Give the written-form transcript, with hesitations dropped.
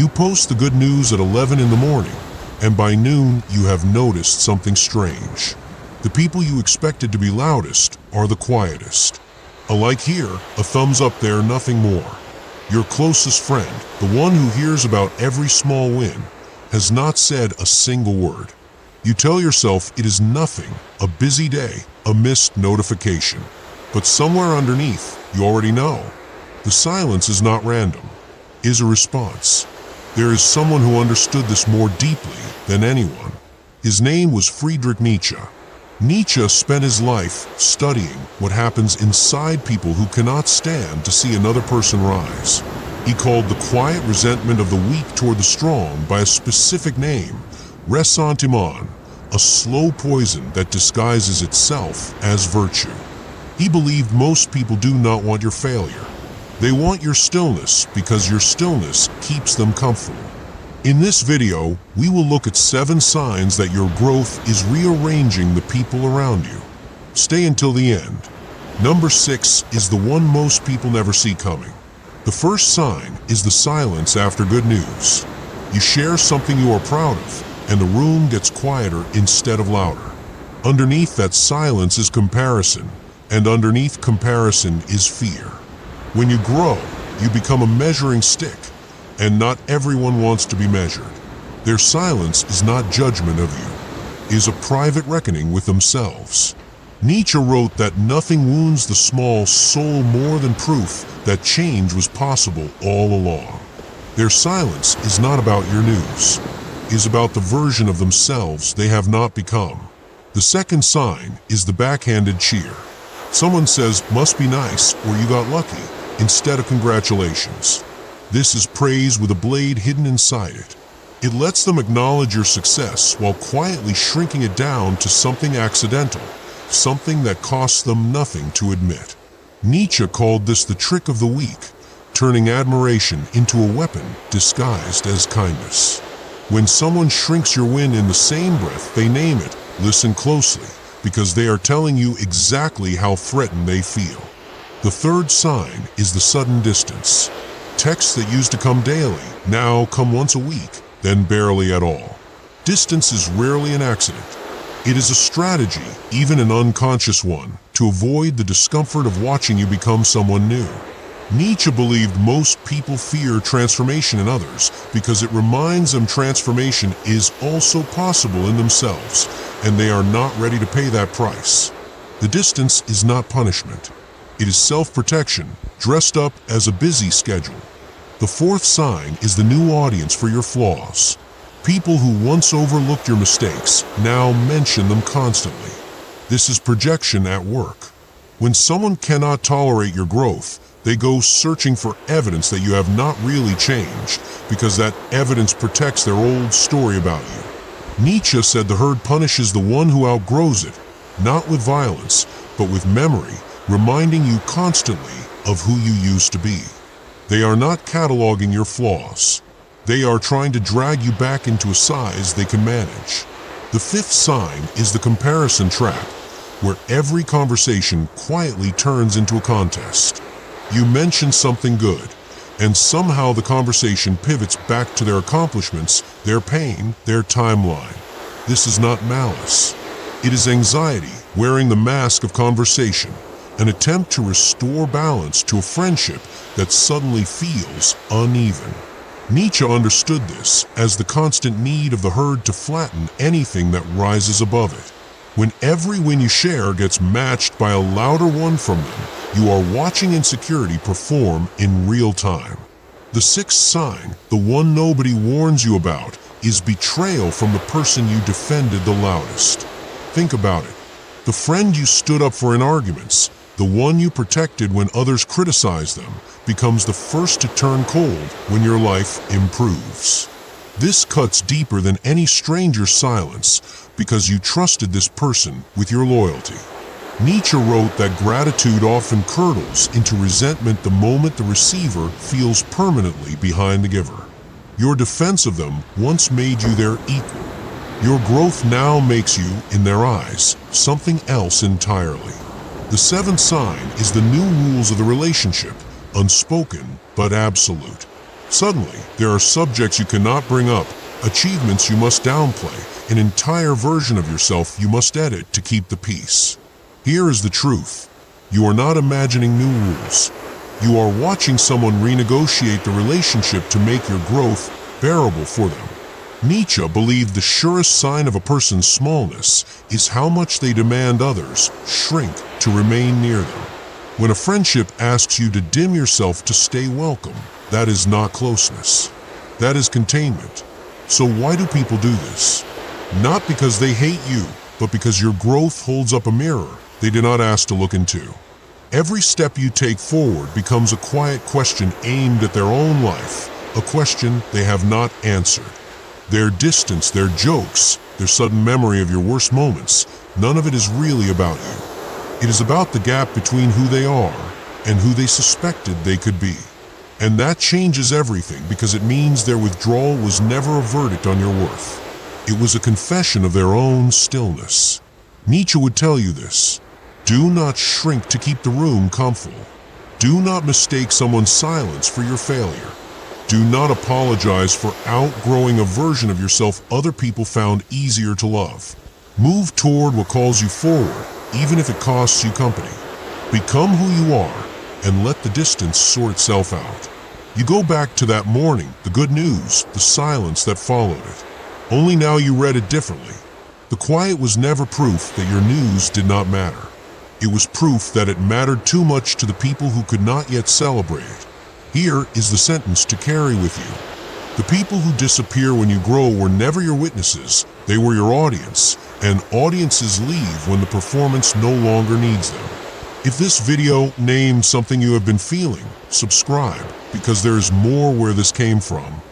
You post the good news at 11 in the morning, and by noon you have noticed something strange. The people you expected to be loudest are the quietest. A like here, a thumbs up there, nothing more. Your closest friend, the one who hears about every small win, has not said a single word. You tell yourself it is nothing, a busy day, a missed notification. But somewhere underneath, you already know. The silence is not random, is a response. There is someone who understood this more deeply than anyone. His name was Friedrich Nietzsche. Nietzsche spent his life studying what happens inside people who cannot stand to see another person rise. He called the quiet resentment of the weak toward the strong by a specific name, ressentiment, a slow poison that disguises itself as virtue. He believed most people do not want your failure. They want your stillness because your stillness keeps them comfortable. In this video, we will look at 7 signs that your growth is rearranging the people around you. Stay until the end. Number 6 is the one most people never see coming. The first sign is the silence after good news. You share something you are proud of, and the room gets quieter instead of louder. Underneath that silence is comparison, and underneath comparison is fear. When you grow, you become a measuring stick, and not everyone wants to be measured. Their silence is not judgment of you, it is a private reckoning with themselves. Nietzsche wrote that nothing wounds the small soul more than proof that change was possible all along. Their silence is not about your news, it is about the version of themselves they have not become. The second sign is the backhanded cheer. Someone says, "Must be nice," or "You got lucky," instead of congratulations. This is praise with a blade hidden inside it. It lets them acknowledge your success while quietly shrinking it down to something accidental, something that costs them nothing to admit. Nietzsche called this the trick of the weak, turning admiration into a weapon disguised as kindness. When someone shrinks your win in the same breath they name it, listen closely, because they are telling you exactly how threatened they feel. The third sign is the sudden distance. Texts that used to come daily now come once a week, then barely at all. Distance is rarely an accident. It is a strategy, even an unconscious one, to avoid the discomfort of watching you become someone new. Nietzsche believed most people fear transformation in others because it reminds them transformation is also possible in themselves, and they are not ready to pay that price. The distance is not punishment. It is self-protection, dressed up as a busy schedule. The fourth sign is the new audience for your flaws. People who once overlooked your mistakes now mention them constantly. This is projection at work. When someone cannot tolerate your growth, they go searching for evidence that you have not really changed, because that evidence protects their old story about you. Nietzsche said the herd punishes the one who outgrows it, not with violence, but with memory, reminding you constantly of who you used to be. They are not cataloging your flaws. They are trying to drag you back into a size they can manage. The fifth sign is the comparison trap, where every conversation quietly turns into a contest. You mention something good, and somehow the conversation pivots back to their accomplishments, their pain, their timeline. This is not malice. It is anxiety wearing the mask of conversation, an attempt to restore balance to a friendship that suddenly feels uneven. Nietzsche understood this as the constant need of the herd to flatten anything that rises above it. When every win you share gets matched by a louder one from them, you are watching insecurity perform in real time. The sixth sign, the one nobody warns you about, is betrayal from the person you defended the loudest. Think about it. The friend you stood up for in arguments, the one you protected when others criticized them, becomes the first to turn cold when your life improves. This cuts deeper than any stranger's silence because you trusted this person with your loyalty. Nietzsche wrote that gratitude often curdles into resentment the moment the receiver feels permanently behind the giver. Your defense of them once made you their equal. Your growth now makes you, in their eyes, something else entirely. The seventh sign is the new rules of the relationship, unspoken but absolute. Suddenly, there are subjects you cannot bring up, achievements you must downplay, an entire version of yourself you must edit to keep the peace. Here is the truth. You are not imagining new rules. You are watching someone renegotiate the relationship to make your growth bearable for them. Nietzsche believed the surest sign of a person's smallness is how much they demand others shrink to remain near them. When a friendship asks you to dim yourself to stay welcome, that is not closeness. That is containment. So why do people do this? Not because they hate you, but because your growth holds up a mirror they did not ask to look into. Every step you take forward becomes a quiet question aimed at their own life, a question they have not answered. Their distance, their jokes, their sudden memory of your worst moments, none of it is really about you. It is about the gap between who they are and who they suspected they could be. And that changes everything because it means their withdrawal was never a verdict on your worth. It was a confession of their own stillness. Nietzsche would tell you this. Do not shrink to keep the room comfortable. Do not mistake someone's silence for your failure. Do not apologize for outgrowing a version of yourself other people found easier to love. Move toward what calls you forward, even if it costs you company. Become who you are, and let the distance sort itself out. You go back to that morning, the good news, the silence that followed it. Only now you read it differently. The quiet was never proof that your news did not matter. It was proof that it mattered too much to the people who could not yet celebrate it. Here is the sentence to carry with you. The people who disappear when you grow were never your witnesses, they were your audience, and audiences leave when the performance no longer needs them. If this video named something you have been feeling, subscribe, because there is more where this came from.